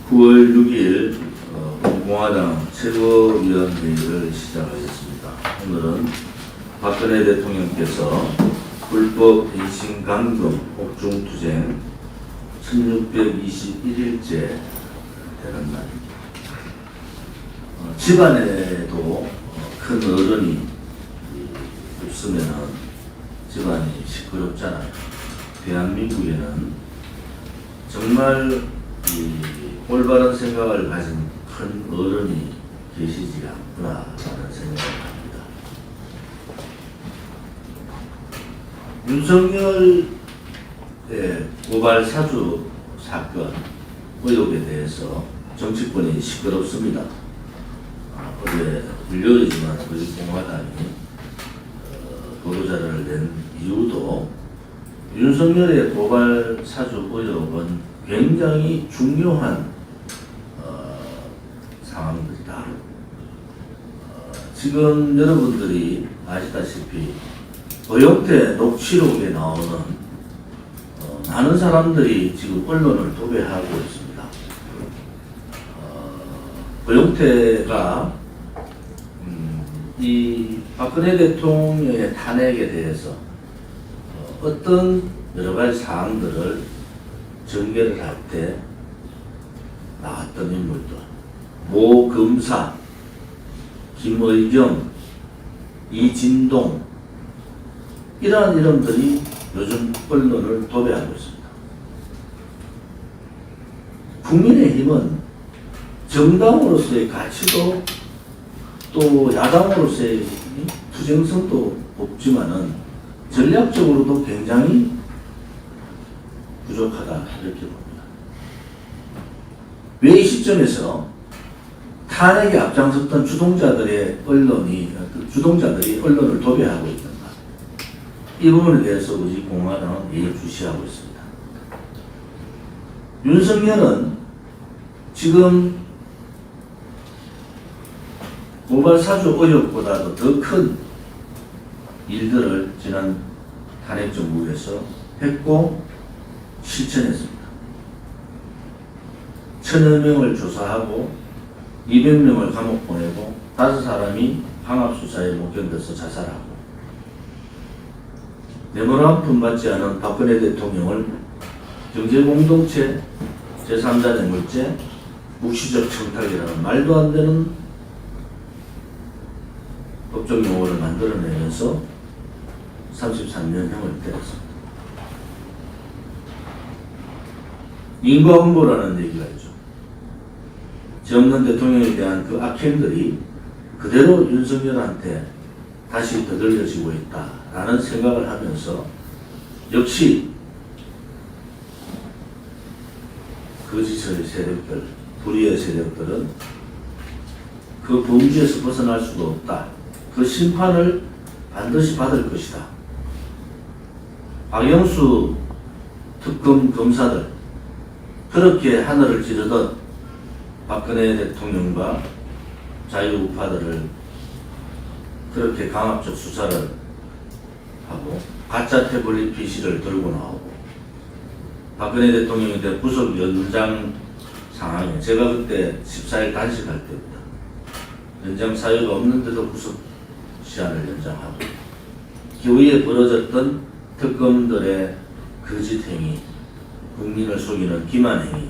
9월 6일 공화당 최고위원회의를 시작하겠습니다. 오늘은 박근혜 대통령께서 불법 배신 감금 옥중투쟁 1621일째 되는 날입니다. 집안에도 큰 어른이 없으면 집안이 시끄럽잖아요. 대한민국에는 정말 올바른 생각을 가진 큰 어른이 계시지 않구나라는 생각을 합니다. 윤석열의 고발 사주 사건 의혹에 대해서 정치권이 시끄럽습니다. 어제 불려지지만 우리 공화당이 보도자료를 낸 이유도 윤석열의 고발 사주 의혹은 굉장히 중요한 상황들이다. 지금 여러분들이 아시다시피 오영태 녹취록에 나오는 많은 사람들이 지금 언론을 도배하고 있습니다. 오영태가 이 박근혜 대통령의 탄핵에 대해서 어떤 여러 가지 사항들을 전개를 할 때 나왔던 인물들, 모 검사, 김의경, 이진동 이러한 이름들이 요즘 언론을 도배하고 있습니다. 국민의힘은 정당으로서의 가치도 또 야당으로서의 투쟁성도 없지만은 전략적으로도 굉장히 부족하다 이렇게 봅니다. 왜 이 시점에서 탄핵에 앞장섰던 주동자들이 언론을 도배하고 있는가? 이 부분에 대해서 우리 공화당은 예의주시하고 있습니다. 윤석열은 지금 고발 사주 의혹보다도 더 큰 일들을 지난 탄핵 정부에서 했고 실천했습니다. 1000여 명을 조사하고 200명을 감옥 보내고 5사람이 항합수사에 못 견뎌서 자살하고 내물 한 푼 받지 않은 박근혜 대통령을 경제공동체, 제3자 뇌물죄, 묵시적 청탁이라는 말도 안 되는 법적 용어를 만들어내면서 33년형을 때렸습니다. 인과응보라는 얘기가 있죠. 죄 없는 대통령에 대한 그 악행들이 그대로 윤석열한테 다시 되돌려지고 있다라는 생각을 하면서 역시 거짓의 세력들, 불의의 세력들은 그 범죄에서 벗어날 수가 없다. 그 심판을 반드시 받을 것이다. 박영수 특검 검사들 그렇게 하늘을 찌르던 박근혜 대통령과 자유우파들을 그렇게 강압적 수사를 하고 가짜 태블릿 PC를 들고 나오고 박근혜 대통령에 대한 구속 연장 상황에 제가 그때 14일 단식할 때입니다. 연장 사유가 없는데도 구속 시한을 연장하고 기후에 벌어졌던 특검들의 거짓행위, 국민을 속이는 기만행위.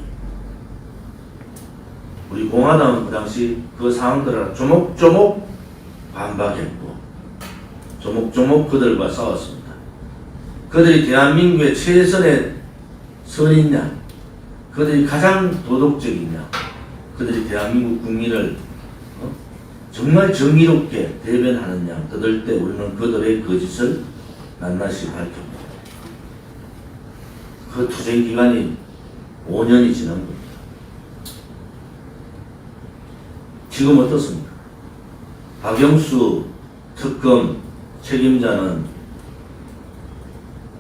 우리 공화당은 그 당시 그 상황들을 조목조목 반박했고 조목조목 그들과 싸웠습니다. 그들이 대한민국의 최선의 선이냐, 그들이 가장 도덕적이냐, 그들이 대한민국 국민을 정말 정의롭게 대변하느냐 그들 때 우리는 그들의 거짓을 낱낱이 밝혔고 그 투쟁 기간이 5년이 지난 겁니다. 지금 어떻습니까? 박영수 특검 책임자는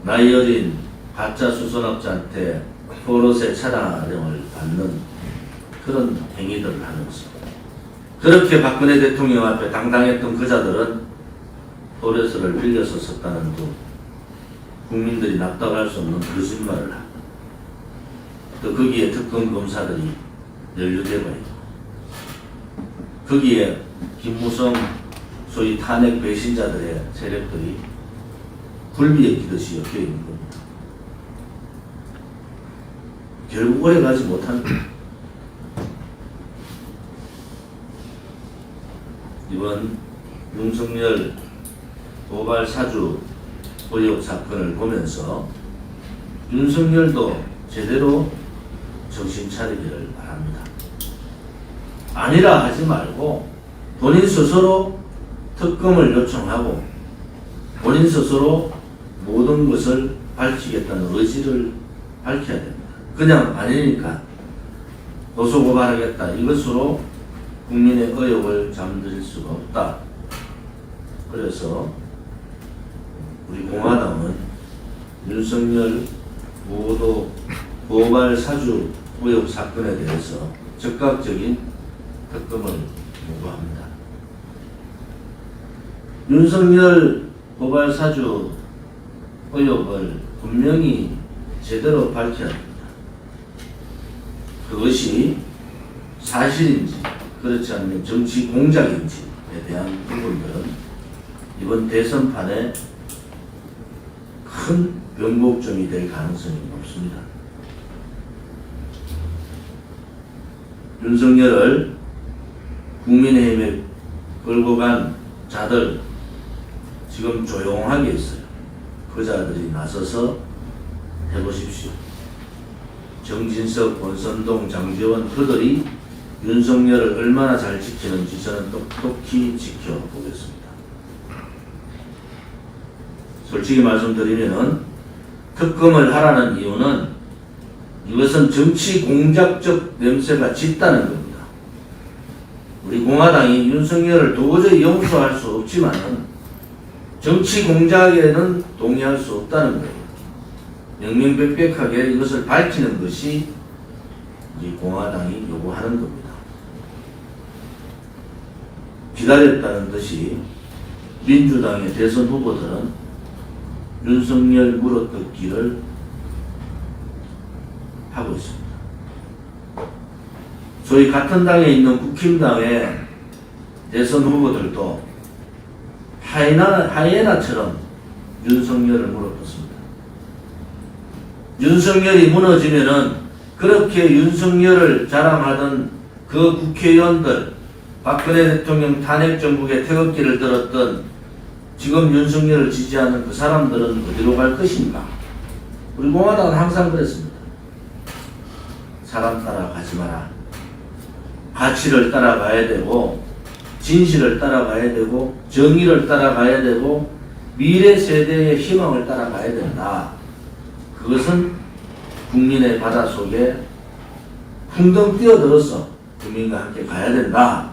나이 어린 가짜 수선업자한테 포르쉐 차량을 받는 그런 행위들을 하면서 그렇게 박근혜 대통령 앞에 당당했던 그자들은 포르쉐를 빌려서 썼다는 둥 국민들이 납득할 수 없는 거짓말을 하고 또 거기에 특검 검사들이 연루되고 있고 거기에 김무성 소위 탄핵 배신자들의 세력들이 굴비에 끼듯이 엮여 있는 겁니다. 결국 오래 가지 못한 겁니다. 이번 윤석열 도발 사주 의혹 사건을 보면서 윤석열도 제대로 정신 차리기를 바랍니다. 아니라 하지 말고 본인 스스로 특검을 요청하고 본인 스스로 모든 것을 밝히겠다는 의지를 밝혀야 됩니다. 그냥 아니니까 고소고발하겠다 이것으로 국민의 의혹을 잠들 수가 없다. 그래서 우리 공화당은 윤석열 무도 고발 사주 의혹 사건에 대해서 적극적인 특검을 요구합니다. 윤석열 고발 사주 의혹을 분명히 제대로 밝혀야 합니다. 그것이 사실인지 그렇지 않으면 정치 공작인지에 대한 부분들은 이번 대선판에 큰 변곡점이 될 가능성이 높습니다. 윤석열을 국민의힘에 끌고 간 자들 지금 조용하게 있어요. 그 자들이 나서서 해보십시오. 정진석, 권선동, 장제원 그들이 윤석열을 얼마나 잘 지키는지 저는 똑똑히 지켜보겠습니다. 솔직히 말씀드리면은 특검을 하라는 이유는 이것은 정치 공작적 냄새가 짙다는 겁니다. 우리 공화당이 윤석열을 도저히 용서할 수 없지만은 정치 공작에는 동의할 수 없다는 거예요. 명명백백하게 이것을 밝히는 것이 우리 공화당이 요구하는 겁니다. 기다렸다는 듯이 민주당의 대선 후보들은 윤석열 물어뜯기를 하고 있습니다. 소위 같은 당에 있는 국힘당의 대선 후보들도 하이에나처럼 윤석열을 물어뜯습니다. 윤석열이 무너지면은 그렇게 윤석열을 자랑하던 그 국회의원들, 박근혜 대통령 탄핵 정국의 태극기를 들었던 지금 윤석열을 지지하는 그 사람들은 어디로 갈 것인가? 우리 공화당은 항상 그랬습니다. 사람 따라가지 마라. 가치를 따라가야 되고 진실을 따라가야 되고 정의를 따라가야 되고 미래 세대의 희망을 따라가야 된다. 그것은 국민의 바닷속에 풍덩 뛰어들어서 국민과 함께 가야 된다.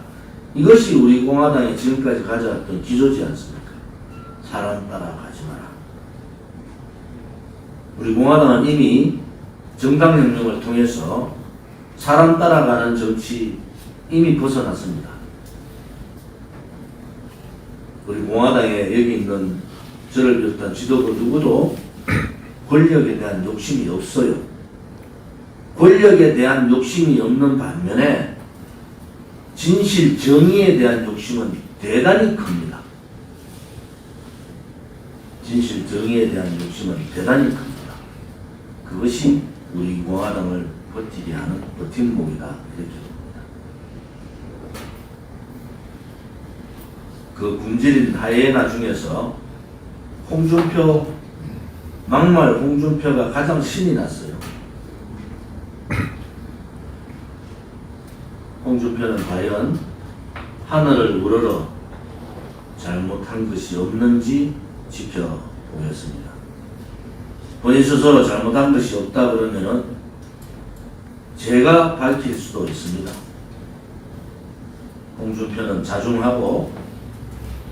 이것이 우리 공화당이 지금까지 가져왔던 기조지 않습니까? 사람 따라가지 마라. 우리 공화당은 이미 정당혁명을 통해서 사람 따라가는 정치 이미 벗어났습니다. 우리 공화당에 여기 있는 저를 비롯한 지도부 누구도 권력에 대한 욕심이 없어요. 권력에 대한 욕심이 없는 반면에 진실, 정의에 대한 욕심은 대단히 큽니다. 진실, 정의에 대한 욕심은 대단히 큽니다. 그것이 우리 공화당을 버티게 하는 버팀목이다. 이렇게 봅니다. 그 굶주린 하이에나 중에서 홍준표, 막말 홍준표가 가장 신이 났어요. 홍준표는 과연 하늘을 우러러 잘못한 것이 없는지 지켜보겠습니다. 본인 스스로 잘못한 것이 없다 그러면은 제가 밝힐 수도 있습니다. 홍준표는 자중하고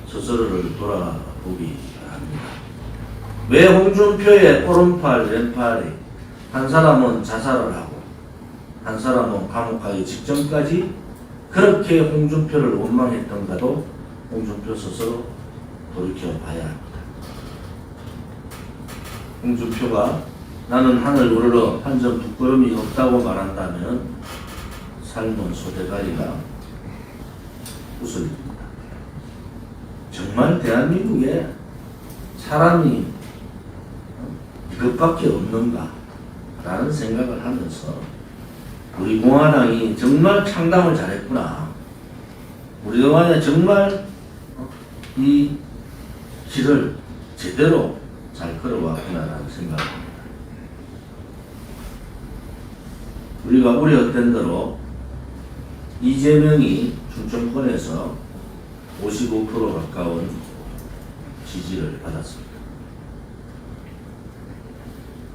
스스로를 돌아보기 바랍니다. 왜 홍준표의 오른팔, 왼팔이 한 사람은 자살을 하고 한 사람은 감옥 가기 직전까지 그렇게 홍준표를 원망했던가도 홍준표 스스로 돌이켜봐야 합니다. 홍준표가 나는 하늘 우러러 한 점 부끄러움이 없다고 말한다면 삶은 소대가리가 웃어집니다. 정말 대한민국에 사람이 이것밖에 없는가 라는 생각을 하면서 우리 공화당이 정말 창당을 잘했구나. 우리 공화당이 정말 이 길을 제대로 잘 걸어왔구나라는 생각을 합니다. 우리가 우려했던 대로 이재명이 충청권에서 55% 가까운 지지를 받았습니다.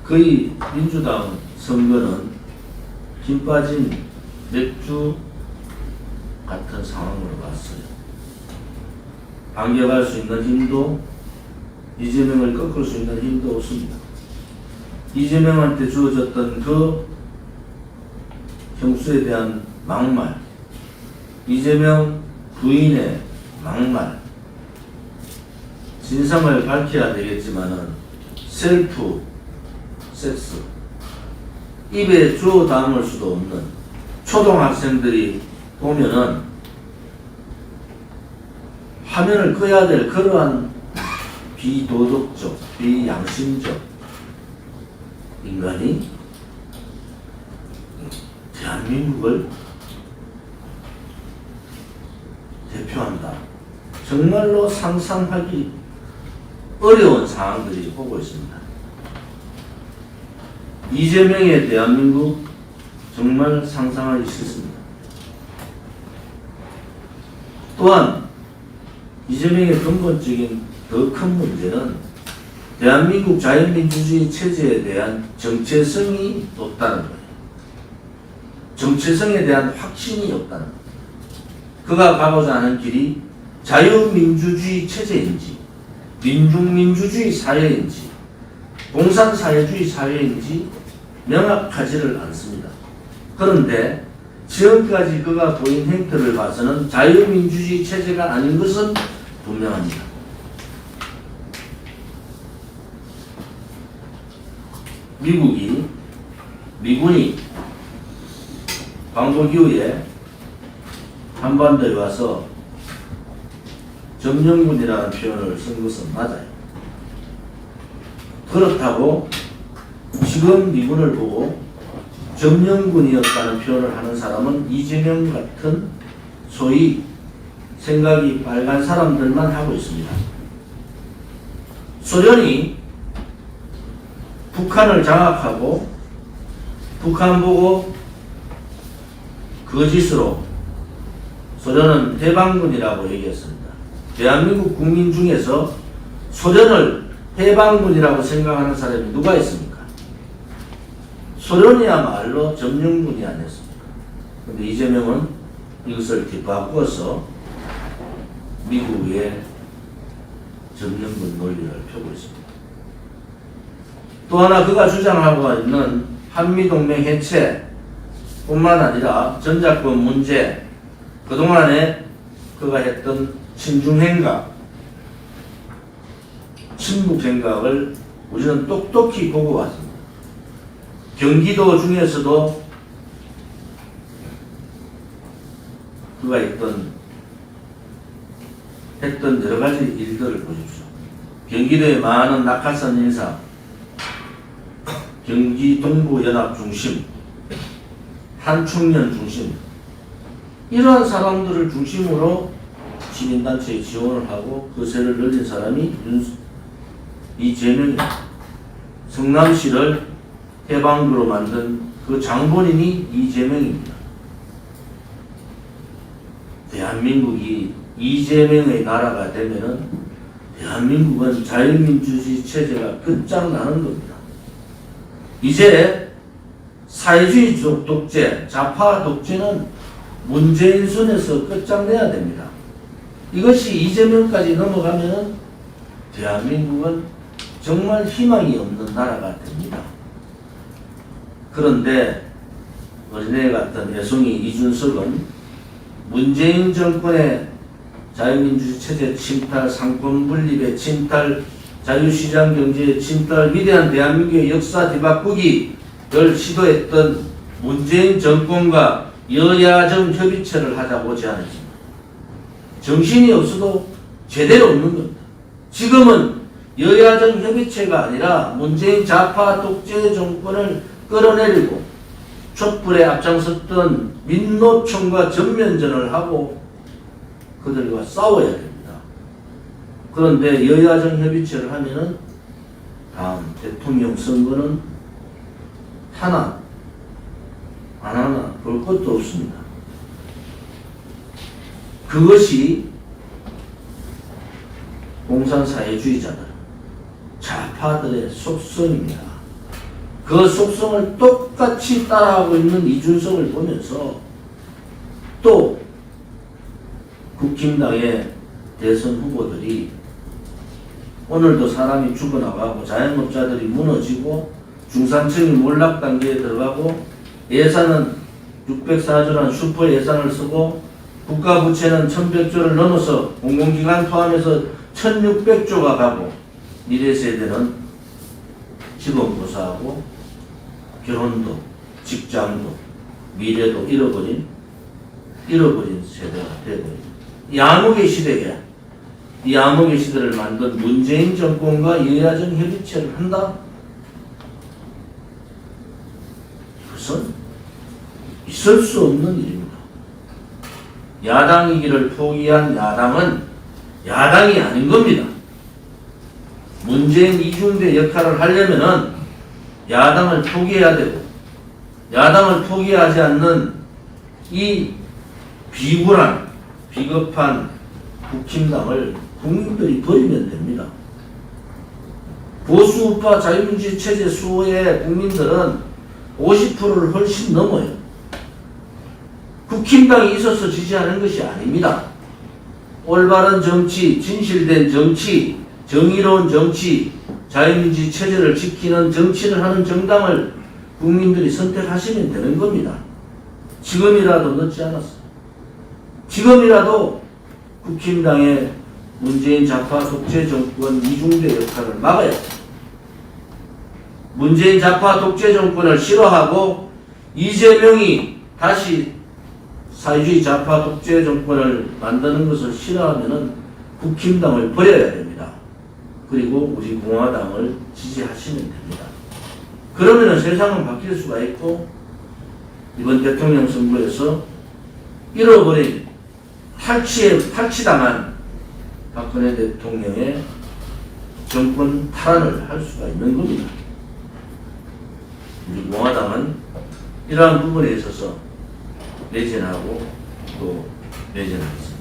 거의 민주당 선거는 김 빠진 맥주 같은 상황으로 갔어요. 반격할 수 있는 힘도, 이재명을 꺾을 수 있는 힘도 없습니다. 이재명한테 주어졌던 그 형수에 대한 막말, 이재명 부인의 막말, 진상을 밝혀야 되겠지만은 셀프 섹스, 입에 주워 담을 수도 없는 초등학생들이 보면은 화면을 꺼야 될 그러한 비도덕적, 비양심적 인간이 대한민국을 대표한다. 정말로 상상하기 어려운 상황들이 보고 있습니다. 이재명의 대한민국 정말 상상하기 싫습니다. 또한 이재명의 근본적인 더 큰 문제는 대한민국 자유민주주의 체제에 대한 정체성이 없다는 거예요. 정체성에 대한 확신이 없다는 거예요. 그가 가고자 하는 길이 자유민주주의 체제인지 민중민주주의 사회인지 공산사회주의 사회인지 명확하지를 않습니다. 그런데 지금까지 그가 보인 행태를 봐서는 자유민주주의 체제가 아닌 것은 분명합니다. 미군이 광복 이후에 한반도에 와서 점령군이라는 표현을 쓴 것은 맞아요. 그렇다고 지금 미군을 보고 점령군이었다는 표현을 하는 사람은 이재명 같은 소위 생각이 빨간 사람들만 하고 있습니다. 소련이 북한을 장악하고 북한 보고 거짓으로 소련은 해방군이라고 얘기했습니다. 대한민국 국민 중에서 소련을 해방군이라고 생각하는 사람이 누가 있습니까? 소련이야말로 점령군이 아니었습니까? 그런데 이재명은 이것을 뒤바꾸어서 미국의 점령군 논리를 펴고 있습니다. 또 하나 그가 주장하고 있는 한미동맹 해체 뿐만 아니라 전작권 문제, 그동안에 그가 했던 친중행각, 친북행각을 우리는 똑똑히 보고 왔습니다. 경기도 중에서도 그가 했던 여러 가지 일들을 보십시오. 경기도의 많은 낙하산 인사, 경기 동부연합 중심, 한충년 중심, 이러한 사람들을 중심으로 시민단체에 지원을 하고 거세를 늘린 사람이 이재명입니다. 성남시를 해방구로 만든 그 장본인이 이재명입니다. 대한민국이 이재명의 나라가 되면은 대한민국은 자유민주주의 체제가 끝장나는 겁니다. 이제 사회주의 독재, 좌파 독재는 문재인 손에서 끝장내야 됩니다. 이것이 이재명까지 넘어가면 대한민국은 정말 희망이 없는 나라가 됩니다. 그런데 어린애 같은 애송이 이준석은 문재인 정권의 자유민주주의 체제 침탈, 상권 분립의 침탈, 자유시장 경제의 침탈, 위대한 대한민국의 역사 뒤바꾸기를 시도했던 문재인 정권과 여야정 협의체를 하자고 제안했습니다. 정신이 없어도 제대로 없는 겁니다. 지금은 여야정 협의체가 아니라 문재인 좌파 독재 정권을 끌어내리고 촛불에 앞장섰던 민노총과 전면전을 하고 그들과 싸워야 됩니다. 그런데 여야정 협의체를 하면은 다음 대통령 선거는 하나 안 하나 볼 것도 없습니다. 그것이 공산사회주의자들, 좌파들의 속성입니다. 그 속성을 똑같이 따라하고 있는 이준석을 보면서 또 국힘당의 대선 후보들이 오늘도 사람이 죽어나가고 자영업자들이 무너지고 중산층이 몰락 단계에 들어가고 예산은 604조라는 슈퍼 예산을 쓰고 국가 부채는 1100조를 넘어서 공공기관 포함해서 1600조가 가고 미래 세대는 직업 고사하고 결혼도 직장도 미래도 잃어버린 세대가 되어버린 양옥의 시대에 이 암흑의 시대를 만든 문재인 정권과 여야정 협의체를 한다? 이것은 있을 수 없는 일입니다. 야당이기를 포기한 야당은 야당이 아닌 겁니다. 문재인 이중대 역할을 하려면은 야당을 포기해야 되고 야당을 포기하지 않는 이 비굴한 비겁한 국힘당을 국민들이 버리면 됩니다. 보수우파 자유민주주의 체제 수호의 국민들은 50%를 훨씬 넘어요. 국힘당이 있어서 지지하는 것이 아닙니다. 올바른 정치, 진실된 정치, 정의로운 정치, 자유민주주의 체제를 지키는 정치를 하는 정당을 국민들이 선택하시면 되는 겁니다. 지금이라도 늦지 않았어요. 지금이라도 국힘당의 문재인 좌파 독재 정권 이중대 역할을 막아야 합니다. 문재인 좌파 독재 정권을 싫어하고 이재명이 다시 사회주의 좌파 독재 정권을 만드는 것을 싫어하면은 국힘당을 버려야 됩니다. 그리고 우리 공화당을 지지하시면 됩니다. 그러면은 세상은 바뀔 수가 있고 이번 대통령 선거에서 잃어버린 탈취당한 박근혜 대통령의 정권 탈환을 할 수가 있는 겁니다. 우리 공화당은 이러한 부분에 있어서 매진하고 또 매진하겠습니다.